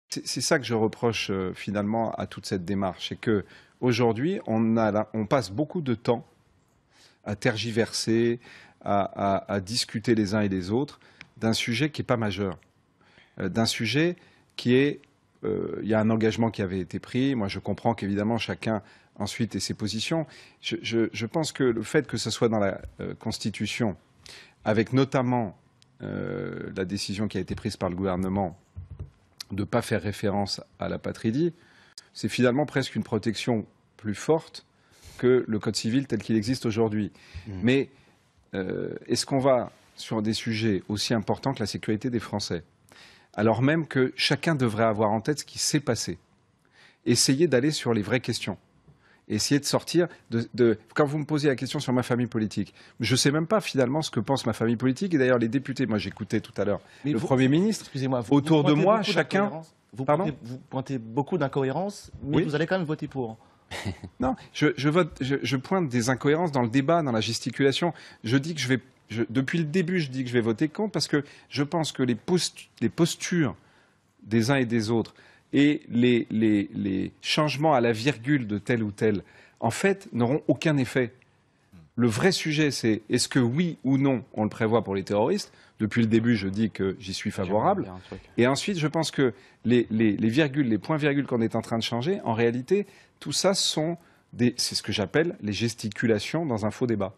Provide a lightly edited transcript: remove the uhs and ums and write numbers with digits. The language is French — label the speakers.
Speaker 1: C'est ça que je reproche finalement à toute cette démarche, c'est que aujourd'hui on passe beaucoup de temps à tergiverser, à discuter les uns et les autres d'un sujet qui n'est pas majeur, d'un sujet qui est, il y a un engagement qui avait été pris. Moi, je comprends qu'évidemment chacun ensuite ait ses positions. Je pense que le fait que ce soit dans la Constitution, avec notamment la décision qui a été prise par le gouvernement de ne pas faire référence à l'apatridie, c'est finalement presque une protection plus forte que le Code civil tel qu'il existe aujourd'hui. Mais est-ce qu'on va sur des sujets aussi importants que la sécurité des Français, alors même que chacun devrait avoir en tête ce qui s'est passé, essayer d'aller sur les vraies questions, essayer de sortir Quand vous me posez la question sur ma famille politique, je ne sais même pas finalement ce que pense ma famille politique. Et d'ailleurs, les députés, moi j'écoutais tout à l'heure le Premier ministre,
Speaker 2: excusez-moi,
Speaker 1: autour de moi, chacun...
Speaker 2: Vous pointez beaucoup d'incohérences, mais
Speaker 1: oui,
Speaker 2: vous allez quand même voter pour.
Speaker 1: Non, je pointe des incohérences dans le débat, dans la gesticulation. Je dis que depuis le début, je dis que je vais voter contre parce que je pense que les postures des uns et des autres et les changements à la virgule de tel ou tel, en fait, n'auront aucun effet. Le vrai sujet, c'est est-ce que oui ou non on le prévoit pour les terroristes. Depuis le début, je dis que j'y suis favorable. Et ensuite, je pense que les virgules, les points-virgules qu'on est en train de changer, en réalité, tout ça c'est ce que j'appelle les gesticulations dans un faux débat.